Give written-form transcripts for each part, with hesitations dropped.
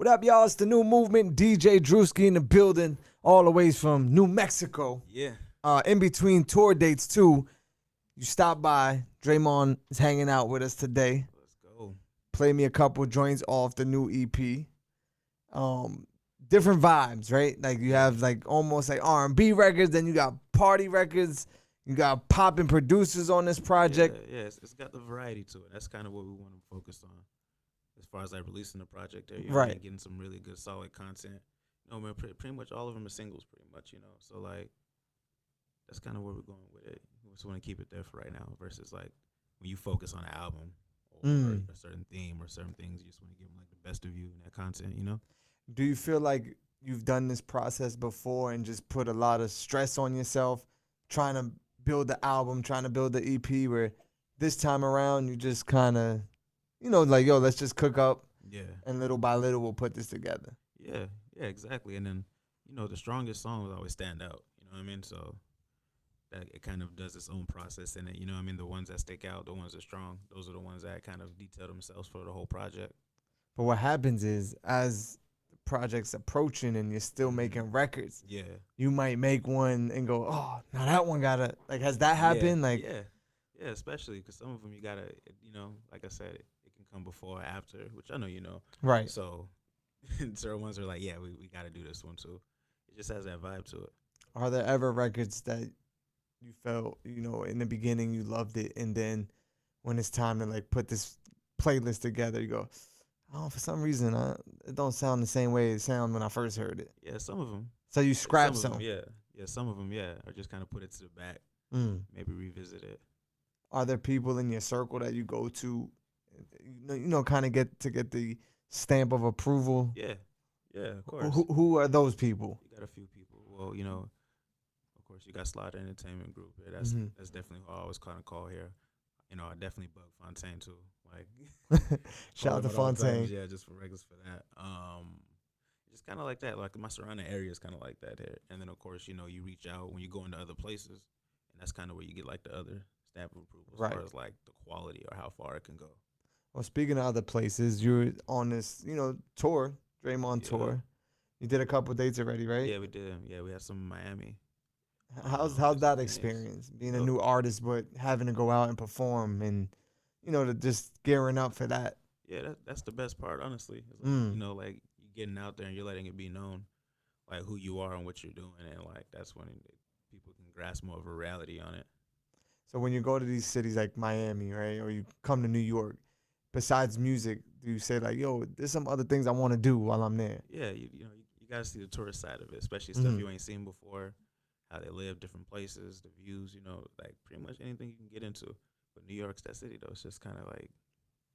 What up, y'all? It's the new movement. DJ Drewski in the building, all the way from New Mexico. Yeah. In between tour dates, too. You stop by. Dremon is hanging out with us today. Let's go. Play me a couple joints off the new EP. Different vibes, right? Like you have like almost like R&B records, then you got party records. You got popping producers on this project. Yeah, it's got the variety to it. That's kind of what we want to focus on. As far as like releasing the project there, you're Right. getting some really good solid content. Man, pretty much all of them are singles, pretty much, So like, that's kind of where we're going with it. We just want to keep it there for right now. Versus like when you focus on an album or a certain theme or certain things, you just want to give them like the best of you and that content. Do you feel like you've done this process before and just put a lot of stress on yourself, trying to build the album, trying to build the EP, where this time around you just kind of, like, yo, let's just cook up. Yeah. And little by little we'll put this together. Yeah, exactly. And then, the strongest songs always stand out. You know what I mean? So that it kind of does its own process in it. You know what I mean? The ones that stick out, the ones that are strong, those are the ones that kind of detail themselves for the whole project. But what happens is, as the project's approaching and you're still making records, you might make one and go, oh, now that one gotta, like, has that happened? Yeah, especially because some of them you gotta, like I said, it can come before or after, which I know you know. Right. So certain ones are like, yeah, we gotta do this one too. It just has that vibe to it. Are there ever records that you felt, in the beginning you loved it, and then when it's time to like put this playlist together, you go, oh, for some reason it don't sound the same way it sounded when I first heard it? Yeah, some of them. So you scrap some. Yeah, some of them, or just kind of put it to the back. Maybe revisit it. Are there people in your circle that you go to, kind of get the stamp of approval? Yeah, of course. Who are those people? You got a few people. Well, of course, you got Slaughter Entertainment Group here. That's definitely who I always kind of call here. I definitely bug Fontaine too. Like, shout out to Fontaine. Yeah, just for regulars for that. Just kind of like that. Like my surrounding area is kind of like that here. And then of course, you reach out when you go into other places, and that's kind of where you get like the other stamp of approval as far as like the quality or how far it can go. Well, speaking of other places, you're on this, tour, Dremon tour. You did a couple dates already, right? Yeah, we did. Yeah, we had some in Miami. How's that experience, being a new artist, but having to go out and perform and, to just gearing up for that? Yeah, that's the best part, honestly. Like, like you getting out there and you're letting it be known, like who you are and what you're doing, and like that's when people can grasp more of a reality on it. So when you go to these cities like Miami, right, or you come to New York, besides music, do you say like, yo, there's some other things I want to do while I'm there? Yeah, you gotta see the tourist side of it, especially stuff you ain't seen before, how they live, different places, the views, like pretty much anything you can get into. But New York's that city though. It's just kind of like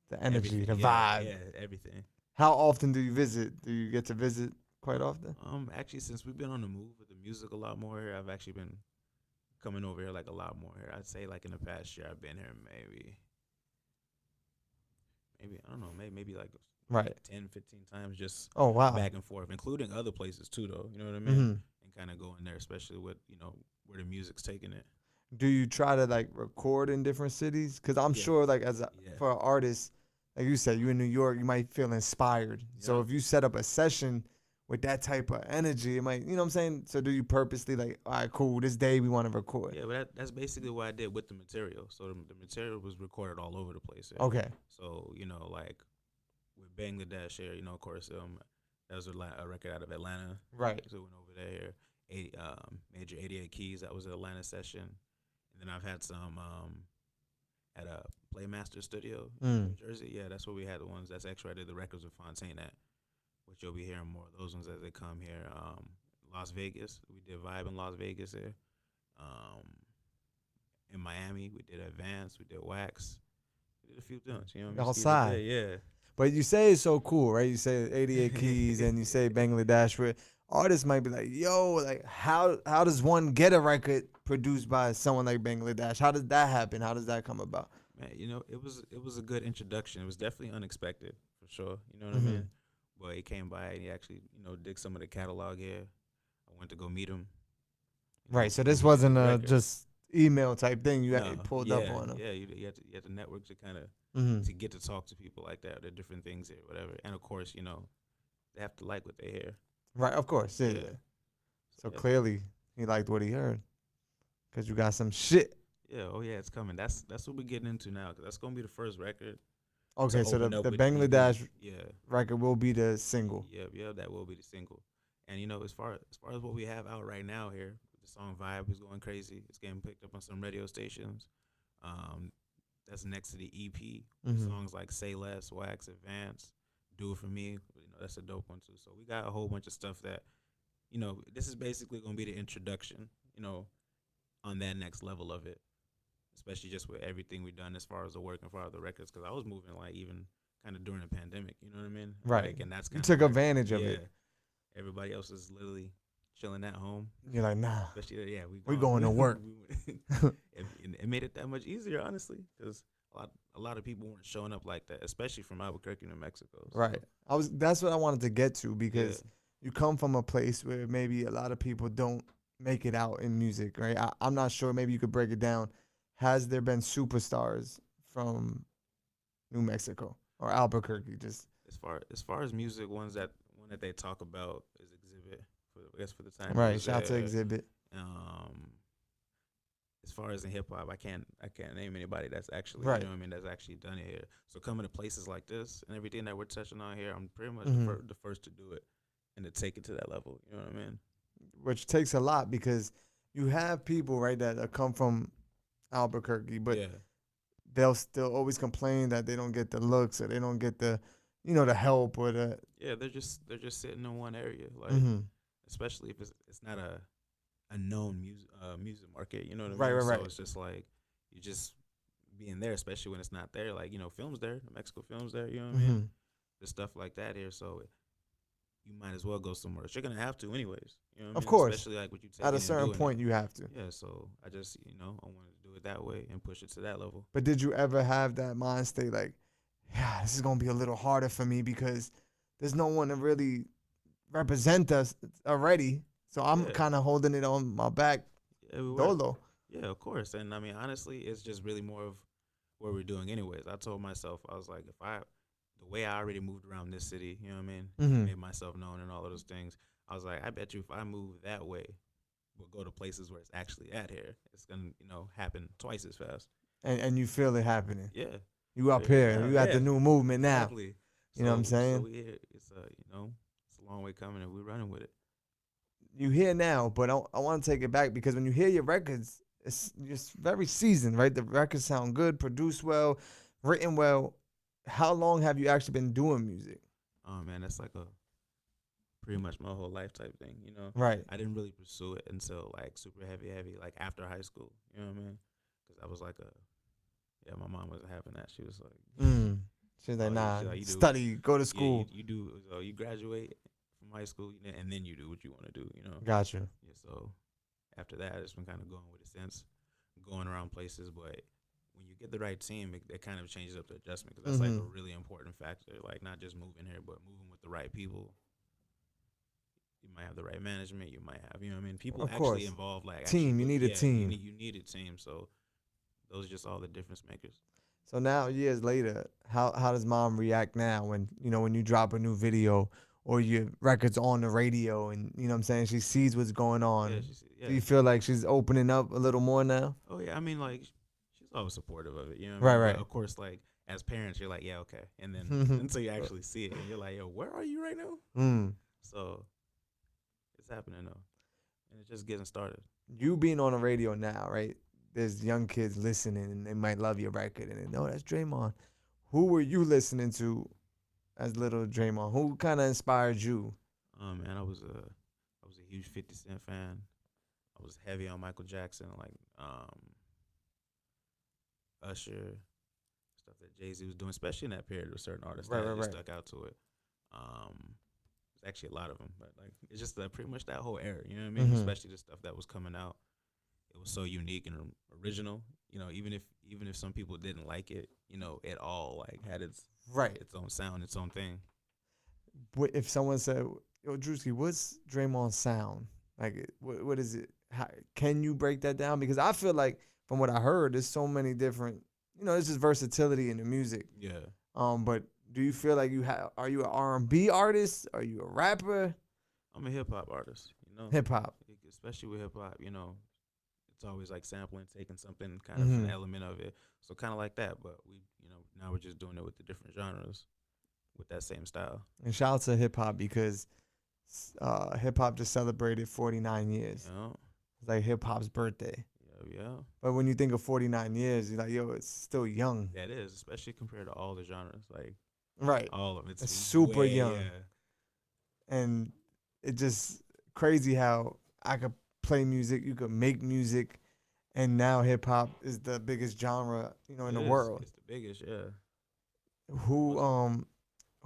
the energy, the vibe. Yeah, everything. How often do you visit? Do you get to visit quite often? Actually, since we've been on the move with the music a lot more here, I've actually been coming over here like a lot more here. I'd say like in the past year I've been here maybe I don't know, maybe like 10, 15 times, just back and forth, including other places too though, you know what I mean? And kind of going there, especially with, where the music's taking it. Do you try to like record in different cities? Because I'm sure like for an artist, like you said, you in New York, you might feel inspired. Yeah. So if you set up a session with that type of energy, it might, you know what I'm saying? So do you purposely like, all right, cool, this day we want to record? Yeah, but that's basically what I did with the material. So the material was recorded all over the place. Yeah. Okay. So, like with Bangladesh here, of course, that was a record out of Atlanta. Right. So we went over there. Major88Keys, that was an Atlanta session. And then I've had some at a Playmaster studio in New Jersey. Yeah, that's where we had the ones. That's actually I did the records with Fontaine at, which you'll be hearing more of those ones as they come here. Las Vegas, we did Vibe in Las Vegas here. In Miami, we did Advance, we did Wax. We did a few things, Outside. Yeah. But you say it's so cool, right? You say 88 Keys and you say Bangladesh, where artists might be like, yo, like how does one get a record produced by someone like Bangladesh? How does that happen? How does that come about? Man, it was a good introduction. It was definitely unexpected, for sure. You know what I mean? But he came by and he actually, dig some of the catalog here. I went to go meet him. Right, so this wasn't a just email type thing. You had pulled up on him. Yeah, you had to network to kind of to get to talk to people like that. There are different things here, whatever. And of course, they have to like what they hear. Right, of course, yeah. So clearly, he liked what he heard, cause you got some shit. Yeah, oh yeah, it's coming. That's what we're getting into now, cause that's gonna be the first record. Okay, so the Bangladesh record will be the single. Yeah, that will be the single. And you know, as far as what we have out right now here, the song Vibe is going crazy. It's getting picked up on some radio stations. That's next to the EP. Songs like Say Less, Wax, Advance, Do It For Me. You know, that's a dope one too. So we got a whole bunch of stuff that, you know, this is basically gonna be the introduction, you know, on that next level of it. Especially just with everything we've done as far as the work and far as the records, because I was moving like even kind of during the pandemic, you know what I mean? Right. Like, and that's you took advantage of it. Everybody else is literally chilling at home. You're like, nah. Especially, we going to work. It made it that much easier, honestly, because a lot of people weren't showing up like that, especially from Albuquerque, New Mexico. So. Right. That's what I wanted to get to, because you come from a place where maybe a lot of people don't make it out in music, right? I'm not sure. Maybe you could break it down. Has there been superstars from New Mexico or Albuquerque? Just as far as music, one that they talk about is Xzibit. I guess for the time. Right. Shout out to Xzibit. As far as in hip hop, I can't name anybody that's actually right. You know what I mean, that's actually done it here. So coming to places like this and everything that we're touching on here, I'm pretty much the first to do it and to take it to that level. You know what I mean? Which takes a lot, because you have people, right, that come from Albuquerque, but they'll still always complain that they don't get the looks, or they don't get the, you know, the help, or the they're just sitting in one area, like especially if it's not a known music market, you know what I mean? Right. So it's just like you just being there, especially when it's not there, like, you know, films there, New Mexico films there, you know what I mean? There's stuff like that here, so you might as well go somewhere else. You're gonna have to anyways, you know what I mean? Of course, especially like what you at a certain point you have to. Yeah, so I just, you know, I wanted to do it that way and push it to that level. But did you ever have that mind state like, yeah, this is gonna be a little harder for me because there's no one to really represent us already, so I'm kind of holding it on my back, Dolla. Yeah, of course. And I mean, honestly, it's just really more of what we're doing anyways. I told myself, I was like, the way I already moved around this city, you know what I mean, made myself known and all of those things, I was like, I bet you if I move that way, we'll go to places where it's actually at here, it's gonna, you know, happen twice as fast. And you feel it happening. Yeah. You up here. You got the new movement now. Exactly. You know what I'm saying? So it's you know, it's a long way coming, and we're running with it. You hear now, but I want to take it back, because when you hear your records, it's just very seasoned, right? The records sound good, produced well, written well. How long have you actually been doing music? Oh man, that's like pretty much my whole life type thing, you know? Right. I didn't really pursue it until like super heavy, like after high school, you know what I mean? Because I was like my mom wasn't having that. She was like, she was like, nah, study, go to school. Yeah, you graduate from high school, and then you do what you want to do, you know? Gotcha. Yeah, so after that, I just been kind of going with it since, going around places, but when you get the right team, it kind of changes up the adjustment, because that's like a really important factor, like not just moving here, but moving with the right people. You might have the right management, you might have, you know what I mean? People actually involved, like team, you need a team. You need a team, so those are just all the difference makers. So now, years later, how does mom react now when, you know, when you drop a new video or your record's on the radio, and, you know what I'm saying, she sees what's going on? Do you feel like she's opening up a little more now? Oh, yeah. I mean, like, she's always supportive of it, you know what I mean? Right. But of course, like, as parents, you're like, yeah, okay. And then until you actually see it, and you're like, yo, where are you right now? So it's happening, though. And it's just getting started. You being on the radio now, right? There's young kids listening, and they might love your record, and they know that's Dremon. Who were you listening to as little Dremon? Who kind of inspired you? Man, I was a huge 50 Cent fan. I was heavy on Michael Jackson, like Usher, stuff that Jay-Z was doing, especially in that period with certain artists that stuck out to it. There's actually a lot of them, but like it's just pretty much that whole era, you know what I mean? Especially the stuff that was coming out. It was so unique and original, you know, even if some people didn't like it, you know, it all like had its own sound, its own thing. If someone said, yo, Drewski, what's Dremon's sound? Like, what is it? How, can you break that down? Because I feel like, from what I heard, there's so many different, you know, there's just versatility in the music. Yeah. But do you feel like are you an R&B artist? Are you a rapper? I'm a hip hop artist, you know. Hip hop. Especially with hip hop, you know, it's always like sampling, taking something kind of an element of it. So kind of like that, but we, you know, now we're just doing it with the different genres with that same style. And shout out to hip hop because hip hop just celebrated 49 years. Yeah. It's like hip hop's birthday. Yeah. But when you think of 49 years, you're like, yo, it's still young. That is, especially compared to all the genres. Like, right. All of it's super way, young. Yeah. And it's just crazy how I could play music, you could make music, and now hip hop is the biggest genre, you know, in the world. It's the biggest, yeah. Who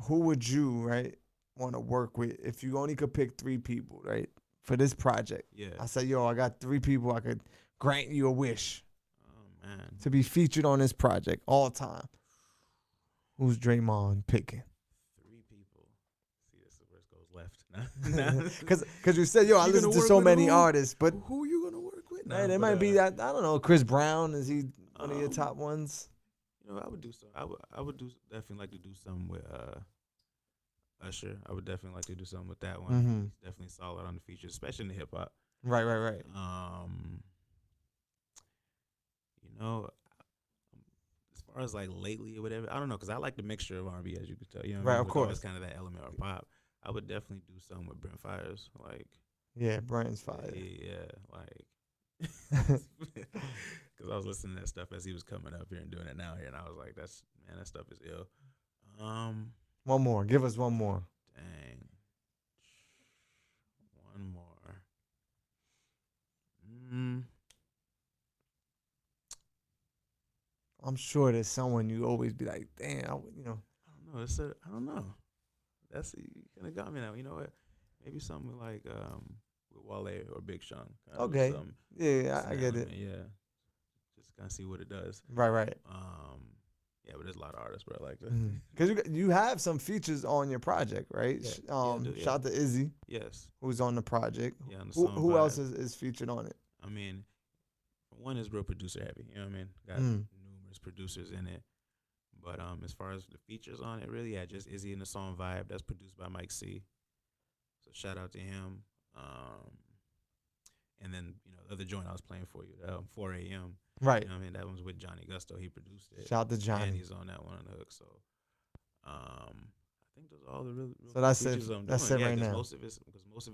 would you, right, want to work with if you only could pick 3 people, right, for this project? Yeah. I said, yo, I got 3 people I could grant you a wish. Oh man. To be featured on this project all time. Who's Dremon picking? 3 people. See, this is where it goes left. Because you said, yo, I listen to so many artists, but who you gonna work with? Nah, there might be that, I don't know, Chris Brown, is he one of your top ones? You know, I would do so. I would definitely like to do something with Usher. I would definitely like to do something with that one. He's definitely solid on the features, especially in the hip hop. Right. You know, as far as like lately or whatever, I don't know, because I like the mixture of R&B, as you can tell. You know, right, of course. It's kind of that element of pop. I would definitely do something with Brent Fires, like. Yeah, Brent's fire. Yeah, like. Because I was listening to that stuff as he was coming up here and doing it now here, and I was like, that stuff is ill. One more. Give us one more. Dang. One more. I'm sure there's someone you always be like, damn, you know. I don't know. I don't know. That's you kind of got me now. You know what? Maybe something like with Wale or Big Sean. Okay. Yeah, I get it. Yeah. Just kind of see what it does. Right. Yeah, but there's a lot of artists, bro, like that. Because you have some features on your project, right? Yeah. Shout out to Izzy. Yes. Who's on the project. Yeah, on the song who else is featured on it? I mean, one is real producer heavy. You know what I mean? Got numerous producers in it. But as far as the features on it, really, yeah, just Izzy in the song Vibe. That's produced by Mike C. So shout out to him. And then, you know, the other joint I was playing for you, 4 a.m. Right. You know what I mean? That one's with Johnny Gusto. He produced it. Shout out to Johnny. And he's on that one on the hook. So I think those are all the real so that's features it. I'm that's doing. it right now. Most of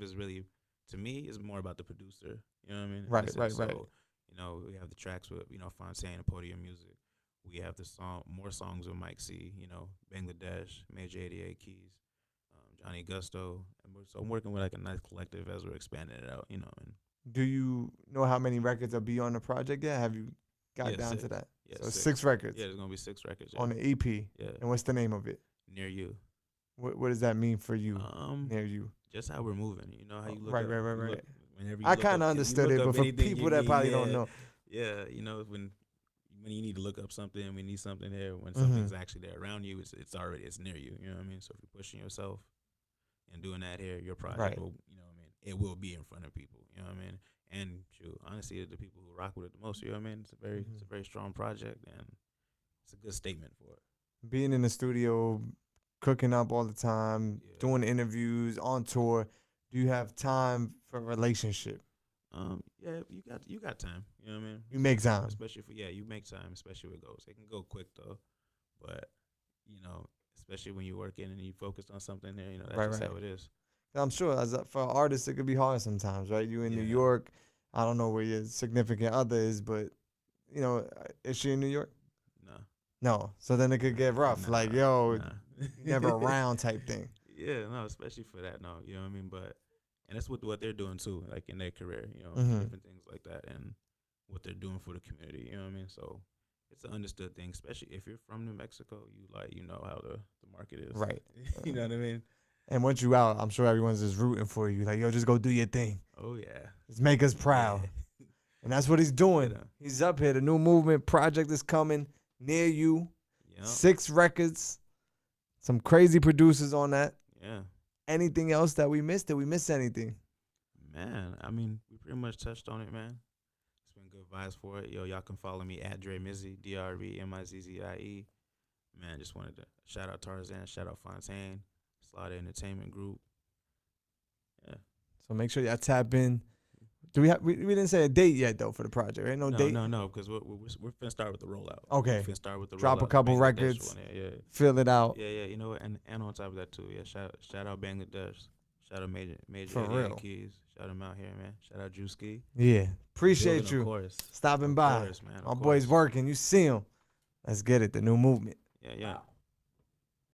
it's really, to me, is more about the producer. You know what I mean? Right. So, you know, we have the tracks with, you know, Fontaine and Podium Music. We have more songs with Mike C, you know, Bangladesh, Major88Keys, Johnny Gusto. And so I'm working with like a nice collective as we're expanding it out, you know. And do you know how many records will be on the project yet? Have you got down 6. to that? Yeah, so 6 records. Yeah, there's going to be 6 records. On the EP. Yeah. And what's the name of it? Near You. What does that mean for you? Near You. Just how we're moving. You know how you look right. Whenever you I kind of understood it, but for people that probably don't know. Yeah, you know, when you need to look up something, we need something there. When something's actually there around you, it's near you. You know what I mean? So if you're pushing yourself and doing that here, your project will, you know what I mean, it will be in front of people. You know what I mean? And honestly, the people who rock with it the most, you know what I mean? It's a very strong project, and it's a good statement for it. Being in the studio, cooking up all the time, doing interviews, on tour, do you have time for a relationship? Yeah, you got time. You know what I mean? You make time. Especially you make time, especially with goals. It can go quick though, but you know, especially when you're working and you focused on something there, you know, that's just how it is. I'm sure for artists it could be hard sometimes, right? You in New York, I don't know where your significant other is, but you know, is she in New York? No. So then it could get rough. Like, yo, never around type thing. Yeah, no, especially for that. No, you know what I mean? And that's what they're doing too, like in their career, you know, different things like that, and what they're doing for the community, you know what I mean? So it's an understood thing, especially if you're from New Mexico, you know how the market is. Right. You know what I mean? And once you out, I'm sure everyone's just rooting for you. Like, yo, just go do your thing. Oh, yeah. Just make us proud. Yeah. And that's what he's doing. Yeah. He's up here. The new movement project is coming near you. Yep. 6 records. Some crazy producers on that. Yeah. Anything else that we missed? Did we miss anything? Man, I mean, we pretty much touched on it, man. It's been good vibes for it. Yo, y'all can follow me at Dremizzie, DREMIZZIE. Man, just wanted to shout out Tarzan, shout out Fontaine, Slaughter Entertainment Group. Yeah. So make sure y'all tap in. Do we have? We didn't say a date yet though for the project, right? No date. No, because we're finna start with the rollout. Okay. We're finna start with the drop rollout. a couple records. Yeah. Fill it out. Yeah. You know what? And on top of that too, yeah. Shout out Bangladesh. Shout out Major For real. 88Keys. Shout him out here, man. Shout out Drewski. Yeah. Appreciate you Of course. stopping by. Of course, man. My boy's working. You see him. Let's get it. The new movement. Yeah.